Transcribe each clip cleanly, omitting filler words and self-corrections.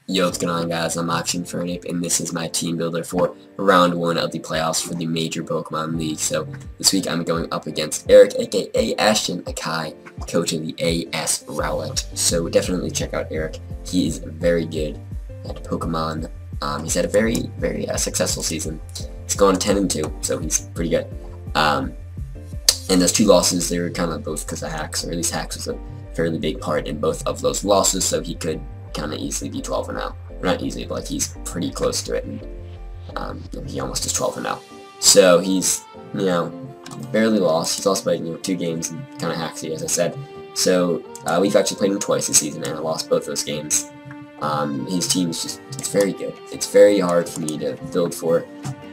Yo, what's going on, guys? I'm Ashton and this is my team builder for round 1 of the playoffs for the major Pokemon League. So this week I'm going up against Eric, aka Ashton Akai, coach of the AS Rowlet. So definitely check out Eric. He is very good at Pokemon. He's had a very successful season. He's gone 10-2, so he's pretty good. And those 2 losses, they were kind of both because of hacks, or at least hacks was a fairly big part in both of those losses, so he could kind of easily be 12-0. Or not easily, but like he's pretty close to it, and he almost is 12-0. So he's, barely lost. He's lost by 2 games and kind of hacksy, as I said. So we've actually played him twice this season, and I lost both those games. His team is it's very good. It's very hard for me to build for.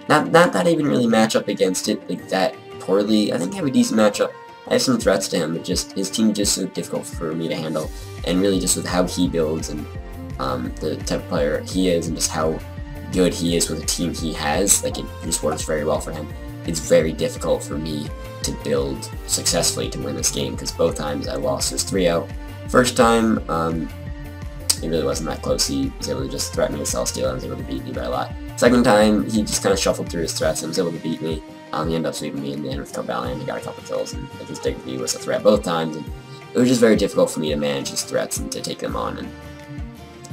Not that I even really match up against it like that poorly. I think I have a decent matchup. I have some threats to him, but just his team is just so difficult for me to handle, and really just with how he builds and the type of player he is, and just how good he is with the team he has, like it just works very well for him. It's very difficult for me to build successfully to win this game, because both times I lost was 3-0. First time, it really wasn't that close. He was able to just threaten me with Celestial and was able to beat me by a lot. Second time, he just kind of shuffled through his threats and was able to beat me. He ended up sweeping me in the end with Cobalion. He got a couple kills, and like, his Dignity was a threat both times, and it was just very difficult for me to manage his threats and to take them on. And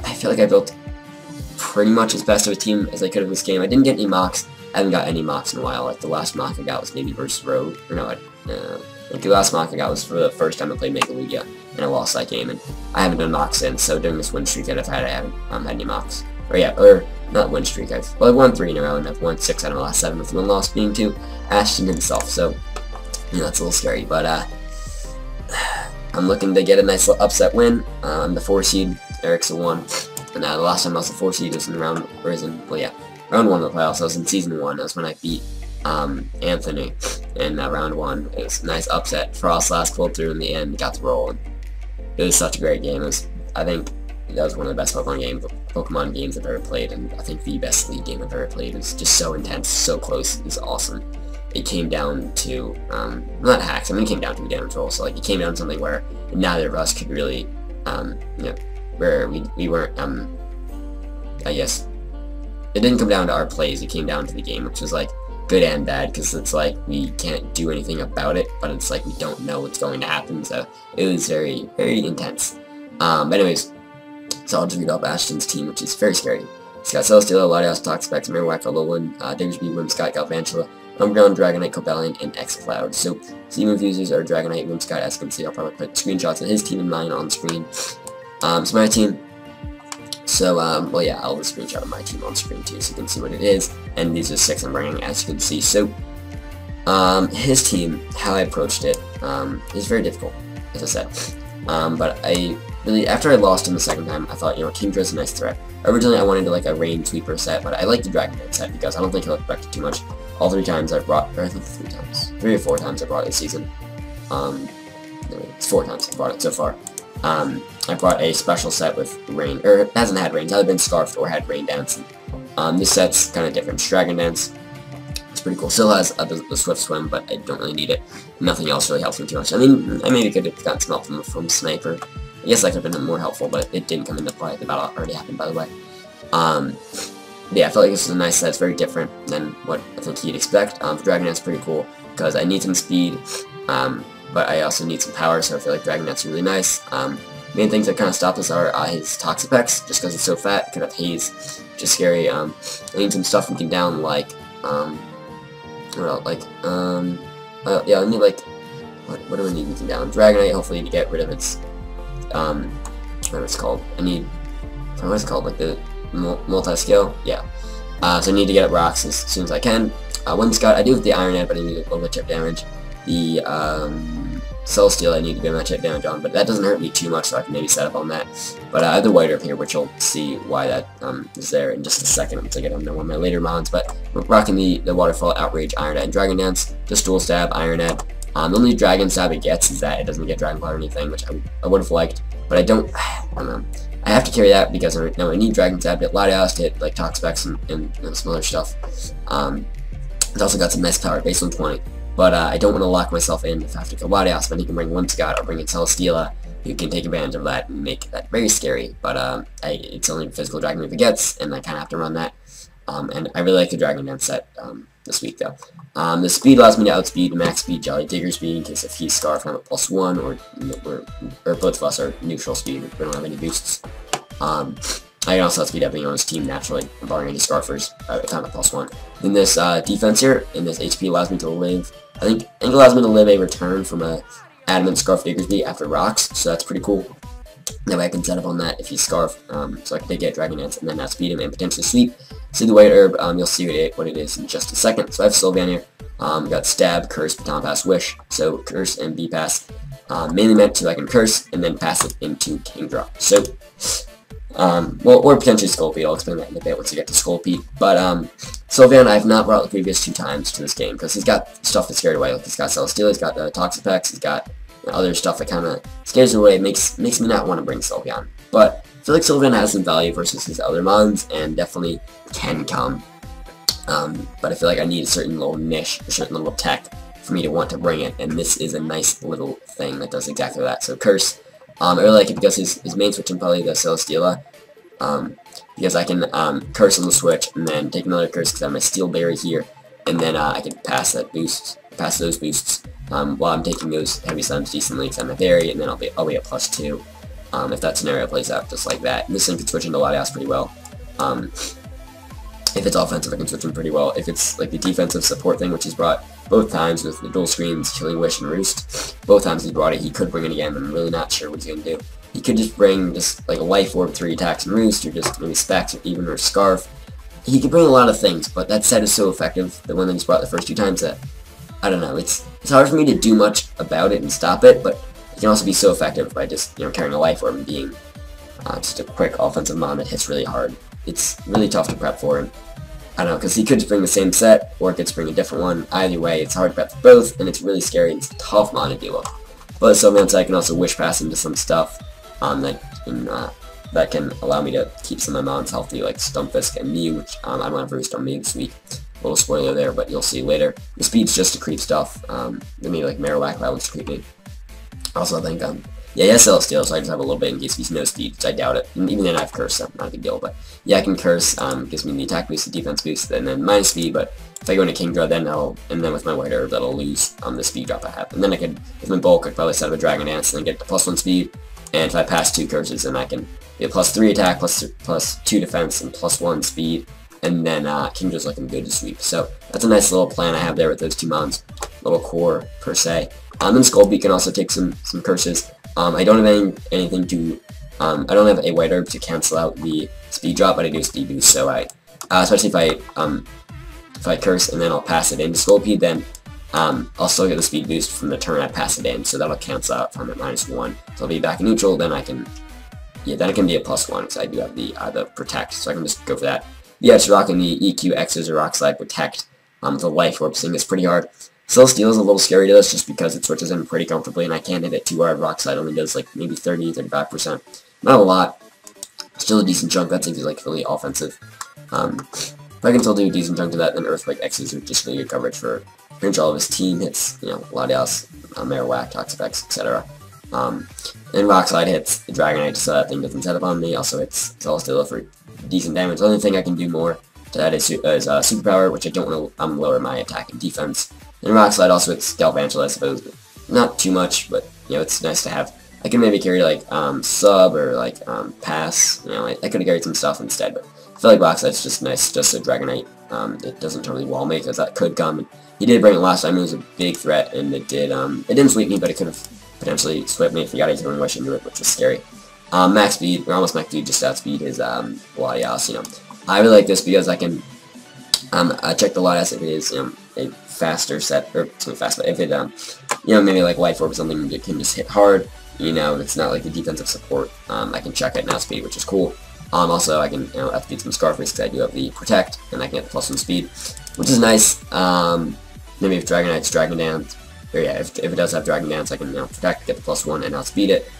I feel like I built pretty much as best of a team as I could in this game. I didn't get any mocks. I haven't got any mocks in a while. Like the last mock I got was maybe versus Rogue, or no, like the last mock I got was for the first time I played Mega Lugia, and I lost that game, and I haven't done mocks since. So during this win streak that I've had, I haven't had any mocks. Or not win streak. I've won 3 in a row, and I've won 6 out of the last 7, with 1 loss being to Ashton himself. So that's a little scary, but I'm looking to get a nice little upset win. I'm the 4 seed. Eric's the 1, and the last time I was the 4 seed was in round 1 of the playoffs. I was in season 1. That was when I beat Anthony in round 1. It was a nice upset. Frost last pulled through in the end, got the roll, and it was such a great game. I think that was one of the best Pokemon games I've ever played, and I think the best League game I've ever played. It was just so intense, so close. It was awesome. It came down to, not hacks, it came down to damage roll, so like it came down to something where neither of us could really, where we weren't, I guess, it didn't come down to our plays, it came down to the game, which was like good and bad, because it's like we can't do anything about it, but it's like we don't know what's going to happen, so it was very intense. But anyways, so I'll just read up Ashton's team, which is very scary. He's got Celesteela, Latios, Toxapex, Marowak, Alolan, Diggersby, Whimsicott, Galvantula, Umbreon, Dragonite, Cobalion, and X-Cloud. So, team of users are Dragonite, Whimsicott, as you can see. I'll probably put screenshots of his team and mine on screen. So my team, well yeah, I'll have a screenshot of my team on screen too, so you can see what it is. And these are 6 I'm bringing, as you can see. So, his team, how I approached it, is very difficult, as I said. But after I lost him the second time, I thought, Kingdra's a nice threat. Originally, I wanted to like a Rain Sweeper set, but I like the Dragonite set because I don't think he'll affect it too much. All 3 times I've brought, or I think 3 or 4 times I brought it this season. It's 4 times I've brought it so far. I brought a special set with Rain, or it hasn't had Rain, it's either been Scarfed or had Rain Dance. This set's kind of different. It's Dragon Dance. It's pretty cool. Still has the Swift Swim, but I don't really need it. Nothing else really helps me too much. I mean, I maybe could have gotten some help from Sniper. I guess that could have been more helpful, but it didn't come into play. The battle already happened, by the way. Yeah, I felt like this is a nice set. It's very different than what I think he'd expect. Dragon Dance is pretty cool, because I need some speed, but I also need some power, so I feel like Dragon Dance is really nice. Main things that kind of stop us are his Toxapex, just because it's so fat. It could have Haze, which is scary. I need some stuff we can down, like, what else? Like, yeah, I need, like, what do I need we can down? Dragonite, hopefully, to get rid of its, what it's called. What is it called? Like the multi-skill? Yeah. So I need to get rocks as soon as I can. Whimsicott, I do with the Iron Head, but I need a little bit of chip damage. The Celesteela, I need to get my chip damage on, but that doesn't hurt me too much, so I can maybe set up on that. But I have the White Herb here, which you'll see why that is there in just a second once I get on one of my later mons. But we're rocking the Waterfall, Outrage, Iron Head, and Dragon Dance. Just Dual Stab, Iron Head. The only Dragon Stab it gets is that it doesn't get Dragon Claw or anything, which I would have liked, but I don't know. I have to carry that because now I need Dragon Stab to hit Latios, to hit like Toxapex and some other stuff. It's also got some nice power based on 20, but I don't want to lock myself in if I have to kill Latios, but he can bring Whimsicott or bring in Celesteela, you can take advantage of that and make that very scary. But it's only physical dragon move it gets, and I kind of have to run that. And I really like the Dragon Dance set this week, though. The speed allows me to outspeed max speed Jolly Digger speed in case if he's Scarf, I'm at +1, or both of us are neutral speed. We don't have any boosts. I can also outspeed everything on his team naturally, barring any Scarfers, if I'm at +1. Then this defense here, and this HP allows me to live, I think it allows me to live a return from a Adamant Scarf Diggersby after rocks, so that's pretty cool. That way I can set up on that if he's Scarf, so I can get Dragon Dance and then outspeed him and potentially sweep. See the White Herb, you'll see what it is in just a second. So I have Sylvan here. Got Stab, Curse, Baton Pass, Wish. So Curse and B Pass, mainly meant so I can Curse and then pass it into King Drop. So, well, or potentially Sculpey. I'll explain that in a bit once you get to Sculpey. But Sylvan I have not brought the previous 2 times to this game because he's got stuff that scared away. Like he's got Celesteela, he's got Toxapex, he's got other stuff that kind of scares me away. Makes me not want to bring Sylveon. But I feel like Sylveon has some value versus his other mons and definitely can come. But I feel like I need a certain little niche, a certain little tech for me to want to bring it, and this is a nice little thing that does exactly that. So Curse, I really like it because his main switch is probably the Celesteela, because I can Curse on the switch and then take another Curse because I have my Steel Berry here, and then I can pass those boosts while I'm taking those heavy slams decently because I'm a Berry, and then I'll be at +2 if that scenario plays out just like that. And this thing can switch into Latias pretty well. If it's offensive, I can switch him pretty well. If it's like the defensive support thing, which he's brought both times with the dual screens, Killing Wish, and Roost, both times he's brought it, he could bring it again. I'm really not sure what he's going to do. He could just bring just like a Life Orb, 3 attacks, and Roost, or just maybe Specs, or even or Scarf. He could bring a lot of things, but that set is so effective, the one that he's brought the first 2 times, that, I don't know, it's hard for me to do much about it and stop it, but it can also be so effective by just, carrying a Life Orb and being just a quick offensive mon that hits really hard. It's really tough to prep for him. I don't know, because he could just bring the same set, or it could just bring a different one. Either way, it's hard to prep for both, and it's really scary, and it's a tough mon to deal with. But Sylveon I can also Wish Pass into some stuff that can allow me to keep some of my mons healthy, like Stumpfisk and Mew, which I don't have Roost on Mew this week. A little spoiler there, but you'll see later. The speed's just to creep stuff. Maybe like Marowak that one's creepy. Also, I think, yeah, he has Celesteela, so I just have a little bit in case he's no speed, which I doubt it. And even then I have Curse, so not a big deal, but yeah, I can Curse, gives me the attack boost, the defense boost, and then minus speed, but if I go into King Draw, then and then with my White Herb, that'll lose the speed drop I have. And then I could, with my bulk, I could probably set up a Dragon Dance and then get the +1 speed, and if I pass 2 Curses, then I can be a +3 attack, +2 defense, and +1 speed, and then King Draw's looking good to sweep. So that's a nice little plan I have there with those 2 mons, little core, per se. Then Sculpey can also take some Curses. I don't have anything to, I don't have a White Herb to cancel out the speed drop, but I do a speed boost, so especially if I Curse and then I'll pass it into Sculpey, then I'll still get the speed boost from the turn I pass it in, so that'll cancel out if I'm at -1. So I'll be back in neutral, then I can, then it can be a +1, because I do have the Protect, so I can just go for that. Yeah, it's rocking the EQ X's or Rock Slide Protect, the Life Orb thing is pretty hard. Celesteela is a little scary to this just because it switches in pretty comfortably and I can't hit it too hard. Rock Slide only does like maybe 30-35%. Not a lot. Still a decent chunk. That thing is like really offensive. If I can still do a decent chunk to that, then Earthquake X's are just really good coverage for pretty much all of his team hits, Latias, Marowak, Toxapex, etc. And Rock Slide hits the Dragonite, so that thing doesn't set up on me. Also hits Celesteela for decent damage. The only thing I can do more to that is Superpower, which I don't want to lower my attack and defense. And Rock Slide also hits Galvantula, I suppose, but not too much, but, it's nice to have. I can maybe carry, like, Sub or, like, Pass, I could have carried some stuff instead, but I feel like Rock Slide's just nice, just a Dragonite. It doesn't totally wall me, because that could come. And he did bring it last time, it was a big threat, and it didn't sweep me, but it could have potentially swept me if he got a Killing Wish into it, which was scary. Max speed, or almost max speed, just outspeed his Latias, I really like this because I can check the Latias if it is, a faster set, or it's not fast, but if it, maybe like Life Orb or something that can just hit hard, it's not like the defensive support, I can check it now speed, which is cool. Also I can, outspeed some Scarface because I do have the Protect, and I can get the +1 speed, which is nice. Maybe if Dragonite's Dragon Dance, or yeah, if it does have Dragon Dance, I can, Protect, get the +1, and outspeed it.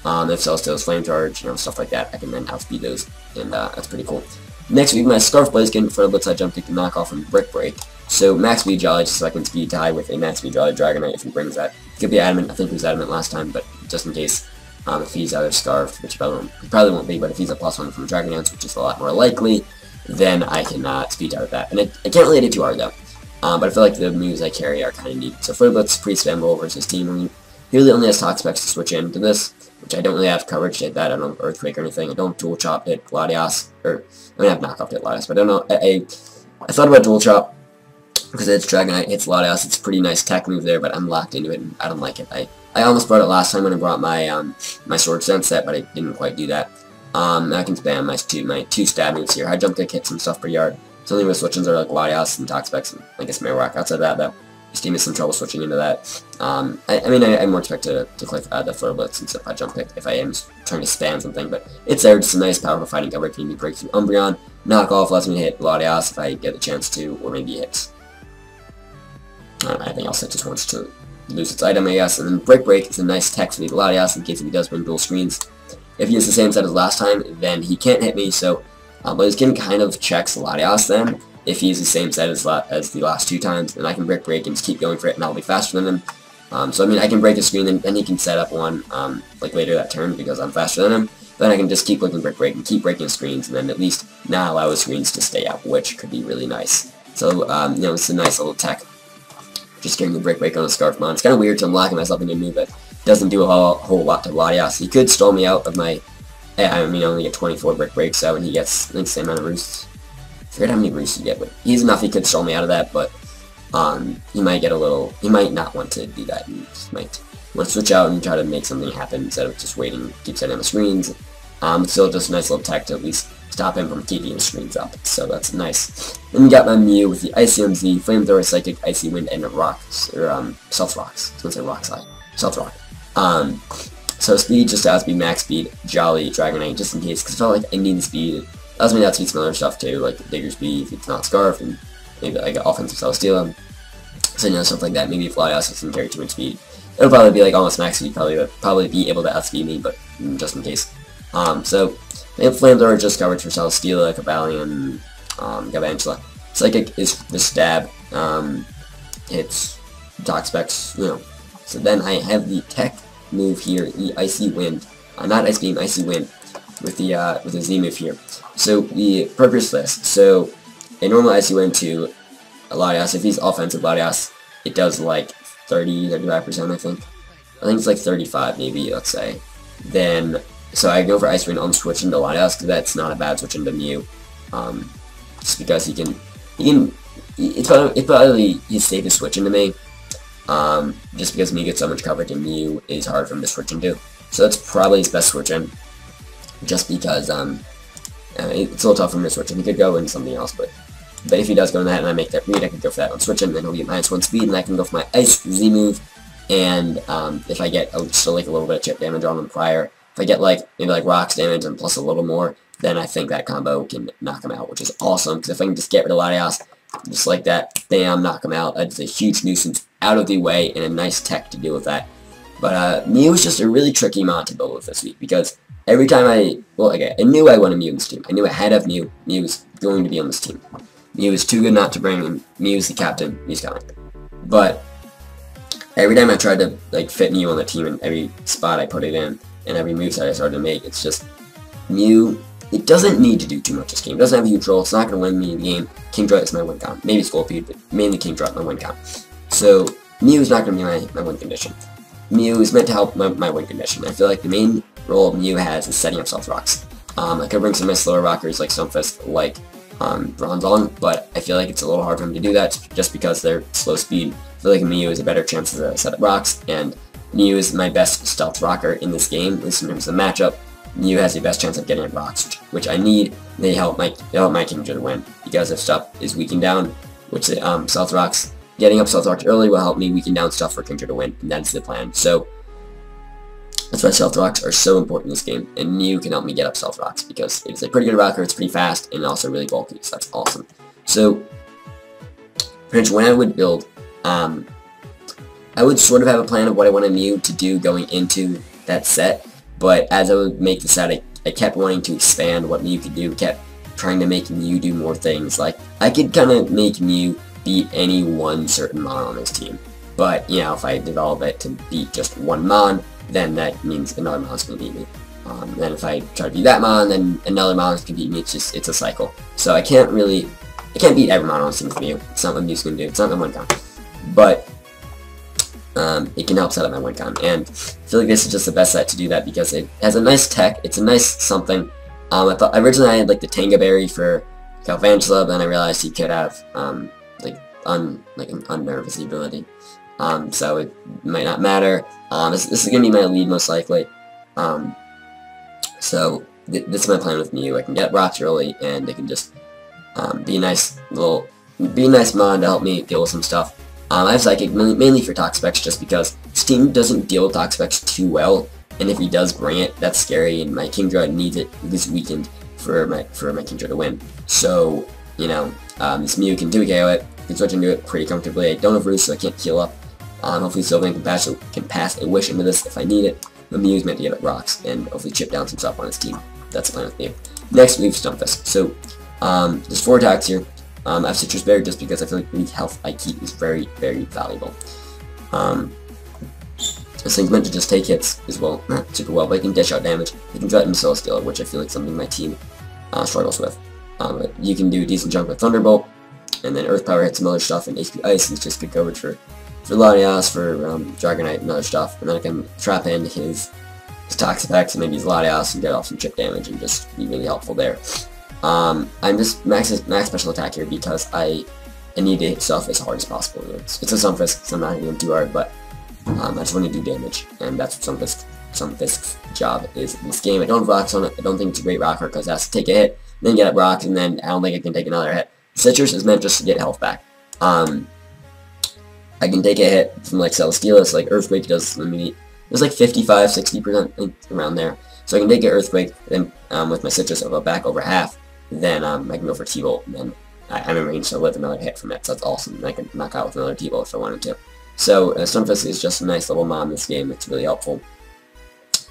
If Celesteela's Flame Charge, stuff like that, I can then outspeed those, and that's pretty cool. Next week, my Scarf Blaziken for a Blitzside Jump Kick to knock off and Brick Break. So max speed Jolly, just so I can speed tie with a max speed Jolly Dragonite if he brings that. It could be Adamant, I think it was Adamant last time, but just in case. If he's either Scarf, which he probably won't be, but if he's a +1 from Dragon Dance, which is a lot more likely, then I can speed out of that. And I can't really hit it too hard though. But I feel like the moves I carry are kind of neat. So Flare Blitz, pretty spammable versus team. He really only has Talk Specs to switch into this, which I don't really have coverage to hit that. I don't have Earthquake or anything. I don't Dual Chop hit Gladius, or I mean I have Knockoff hit Gladius, but I don't know. I thought about Dual Chop because it's Dragonite, hits Gladius. It's a pretty nice tech move there, but I'm locked into it and I don't like it. I almost brought it last time when I brought my my Sword Sense set, but I didn't quite do that. Now I can spam my two stab moves here. High Jump Kick hits some stuff per yard. Some of the switch-ins are like Gladius and Talk Specs and I guess Marowak. Outside of that, though, his team has some trouble switching into that. I mean, I more expect to click the Flare Blitz instead of High Jump Kick if I am trying to spam something, but it's there. Just a nice, powerful fighting cover. Can be break through Umbreon. Knockoff lets me hit Gladius if I get the chance to, or maybe hits. I think else it just wants to lose its item, I guess. And then Break is a nice tech for the Gladius in case if he does bring dual screens. If he has the same set as last time, then he can't hit me, so but his skin kind of checks Gladius then. If he's the same set as the last two times, then I can break and just keep going for it, and I'll be faster than him. So I mean, I can break a screen, and then he can set up one like later that turn because I'm faster than him. Then I can just keep clicking break and keep breaking screens, and then at least not allow his screens to stay up, which could be really nice. So you know, it's a nice little tech. Just getting the break on a Scarf Mon. It's kind of weird to unlock myself into a move that doesn't do a whole lot to Gladius. He could stall me out of my. I mean, I only get 24 break, so and he gets I think the same amount of roosts. I forget how many roosts you get, but he's enough. He could stall me out of that, but he might get a little. He might not want to do that. He just might want to switch out and try to make something happen instead of just waiting, keep setting on the screens. It's still just a nice little tech to at least stop him from keeping his screens up, so that's nice. Then we got my Mew with the Icy MZ, Flamethrower, Psychic, Icy Wind, and Rocks, or Stealth Rocks. I was gonna say Rock Slide. Stealth Rock. So speed just has to be max speed, Jolly, Dragonite, just in case, because I felt like I need the speed. It allows me to outspeed some other stuff too, like Digger Speed if it's not Scarf, and maybe like offensive Celesteela. So you know, stuff like that. Maybe if Gladius can carry too much speed, it'll probably be like almost max speed, probably be able to outspeed me, but just in case. So Flamethrower just coverage for Celesteela, Cobalion, Galvantula. Psychic is the stab, hits Talk Specs, you know. So then I have the tech move here, the Icy Wind, not Ice Beam, Icy Wind, with the Z move here. So the purpose of this, so a normal Icy Wind to Gladius, if he's offensive Gladius, it does like 35%, I think. I think it's like 35 maybe, let's say. Then, so I go for Ice Wind on switch into Gladius, because that's not a bad switch into Mew. Just because it's probably his safest switch into me. Just because Mew gets so much coverage and Mew is hard for him to switch into. So that's probably his best switch in. Just because, it's a little tough for him to switch in. He could go into something else, but if he does go in that and I make that read, I can go for that on switch in, then he'll get -1 speed, and I can go for my Ice Z move, and if I get still like a little bit of chip damage on him prior, if I get like, maybe like Rocks damage and plus a little more, then I think that combo can knock him out, which is awesome, because if I can just get rid of Latias, just like that, bam, knock him out, that's a huge nuisance out of the way, and a nice tech to deal with that. But Mew is just a really tricky mon to build with this week, because every time I knew I wanted Mew in this team. I knew I had to have Mew. Mew was going to be on this team. Mew is too good not to bring him. Mew's the captain. Mew's coming. But every time I tried to like fit Mew on the team in every spot I put it in, and every moveset I started to make, it's just Mew. It doesn't need to do too much this game. It doesn't have a huge role. It's not going to win me the game. Kingdra is my win count. Maybe Scolipede, but mainly Kingdra my win count. So Mew is not going to be my win condition. Mew is meant to help my win condition. I feel like the main role Mew has is setting up Stealth Rocks. I could bring some nice slower rockers like Stunfisk, like Bronzong, but I feel like it's a little hard for him to do that just because they're slow speed. I feel like Mew is a better chance to set up rocks, and Mew is my best stealth rocker in this game, at least in terms of the matchup. Mew has the best chance of getting at rocks, which I need. They help my Kingdra to win, because if stuff is weakened down, which Stealth Rocks, getting up Stealth Rocks early will help me weaken down stuff for Kingdra to win, and that's the plan. So that's why Stealth Rocks are so important in this game, and Mew can help me get up Stealth Rocks, because it's a pretty good rocker, it's pretty fast, and also really bulky, so that's awesome. So, pretty much when I would build, I would sort of have a plan of what I wanted Mew to do going into that set, but as I would make the set, I kept wanting to expand what Mew could do, kept trying to make Mew do more things. Like, I could kind of make Mew beat any one certain mon on this team, but, you know, if I develop it to beat just one mon, then that means another mon's going to beat me. Then if I try to beat that mon, then another mon can beat me. It's a cycle. So I can't beat every mon on this team with Mew. It's not what Mew's going to do. It's not my win con. But it can help set up my win con. And I feel like this is just the best set to do that because it has a nice tech. It's a nice something. I thought originally I had like the Tanga Berry for Calvangela, then I realized he could have an unnervous ability. So it might not matter. This is going to be my lead most likely. So this is my plan with Mew. I can get rocks early, and they can just be a nice mon to help me deal with some stuff. I have Psychic mainly for Toxapex just because this team doesn't deal with Toxapex too well, and if he does bring it, that's scary, and my Kingdra needs it this weekend for my Kingdra to win. So, you know, this Mew can 2KO it, can switch into it pretty comfortably. I don't have Roost, so I can't heal up. Hopefully Sylvan can pass a Wish into this if I need it. The Mew's meant to get up rocks and hopefully chip down some stuff on his team. That's the plan with Mew. Next, we have Stunfisk. So, there's 4 attacks here. I have Citrus Berry just because I feel like the health I keep is very, very valuable. This thing's meant to just take hits as well, not super well, but it can dish out damage. You can threaten Celesteela, which I feel like something my team struggles with. But you can do a decent chunk with Thunderbolt, and then Earth Power hits some other stuff, and HP Ice is just good coverage for Latias, for Dragonite, and other stuff. And then I can trap in his Toxapex and maybe his Latias and get off some chip damage and just be really helpful there. I'm just max special attack here because I need to hit stuff as hard as possible. You know, it's a Stunfisk, so I'm not hitting him too hard, but I just want to do damage, and that's what Stunfisk's job is in this game. I don't have rocks on it. I don't think it's a great rocker because it has to take a hit, then get up rocks, and then I don't think I can take another hit. Citrus is meant just to get health back. I can take a hit from like Celesteela, so like Earthquake does it's like 55-60% around there. So I can take an Earthquake, then with my Citrus I'll go back over half, then I can go for T-Bolt, and then I'm in range to live another hit from it, so that's awesome. And I can knock out with another T-Bolt if I wanted to. So Stunfisk is just a nice little mon in this game. It's really helpful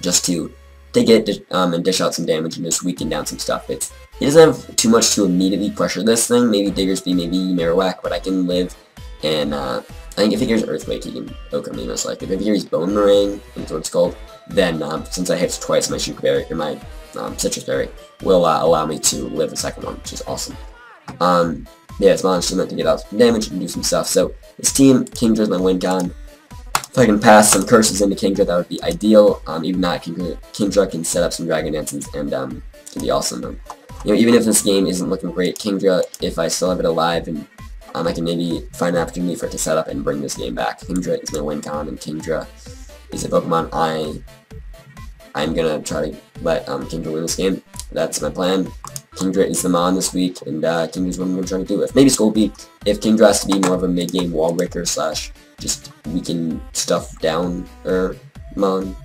just to take it and dish out some damage and just weaken down some stuff. He doesn't have too much to immediately pressure this thing. Maybe Diggersby, maybe Marowak, but I can live. And I think if he hears Earthquake, he can Oka me most likely. If he hears Bone Meringue, that's what it's called, then since I hit twice, my Shuka-Berry, or my Citrus Berry, will allow me to live the second one, which is awesome. Yeah, it's just meant to get out some damage and do some stuff. So this team, Kingdra's my win con. If I can pass some curses into Kingdra, that would be ideal. Even not, Kingdra can set up some Dragon Dances and can be awesome. You know, even if this game isn't looking great, Kingdra, if I still have it alive, and I can maybe find an opportunity for it to set up and bring this game back. Kingdra is my win con, and Kingdra is a Pokemon I'm gonna try to let Kingdra win this game. That's my plan. Kingdra is the mon this week, and Kingdra's what I'm gonna try to do with. Maybe Scolpy, if Kingdra has to be more of a mid-game wall breaker slash just weaken stuff down or mon,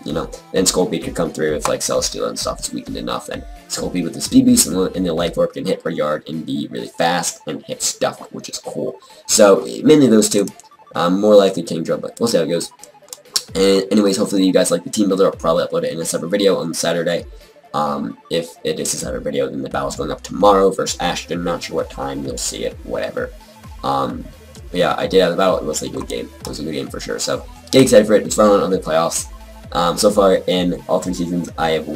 you know, then Scolpy could come through with like Celesteela and stuff. It's weakened enough, and Scolpy with the speed boost and the life orb can hit per yard and be really fast and hit stuff, which is cool. So mainly those two. More likely Kingdra, but we'll see how it goes. And anyways, hopefully you guys like the team builder. I'll probably upload it in a separate video on Saturday. If it is a Saturday video, then the battle's going up tomorrow versus Ashton. Not sure what time, you'll see it, whatever. But yeah, I did have the battle. It was a good game. It was a good game for sure. So get excited for it. It's running on the playoffs. So far in all 3 seasons, I've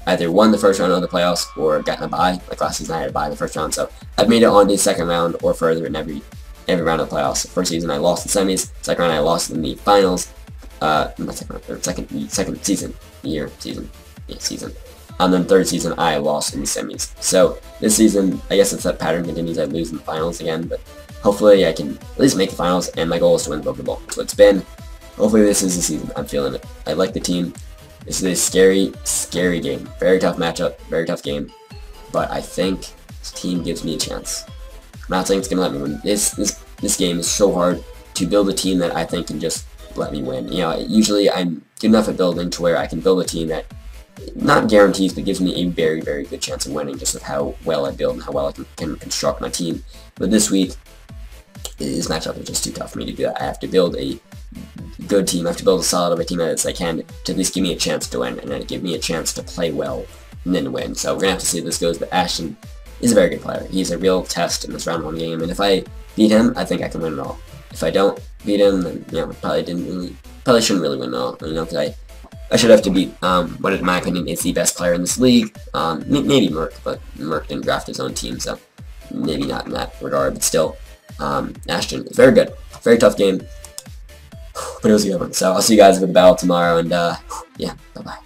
either won the first round of the playoffs or gotten a bye. Like last season, I had a bye in the first round, so I've made it on to the second round or further in every round of the playoffs. First season, I lost in semis. Second round, I lost in the finals. Not second round, or second season. And then third season, I lost in the semis. So this season, I guess if that pattern continues, I lose in the finals again. But hopefully, I can at least make the finals. And my goal is to win the Pokeball. So it's been. Hopefully, this is the season. I'm feeling it. I like the team. This is a scary, scary game. Very tough matchup. Very tough game. But I think this team gives me a chance. I'm not saying it's gonna let me win. This game is so hard to build a team that I think can just let me win. You know, usually I'm good enough at building to where I can build a team that not guarantees, but gives me a very, very good chance of winning just with how well I build and how well I can construct my team. But this week, this matchup is just too tough for me to do that. I have to build a good team. I have to build a solid of a team as I can to at least give me a chance to win, and then give me a chance to play well and then win. So we're gonna have to see how this goes. But Ashton is a very good player. He's a real test in this round 1 game, and if I beat him, I think I can win it all. if I don't beat him, then probably shouldn't really win all, because I should have to beat what in my opinion is the best player in this league. Maybe Merc, but Merc didn't draft his own team, so maybe not in that regard, but still, Ashton is very good. Very tough game, but it was a good one. So I'll see you guys with the battle tomorrow, and yeah, bye-bye.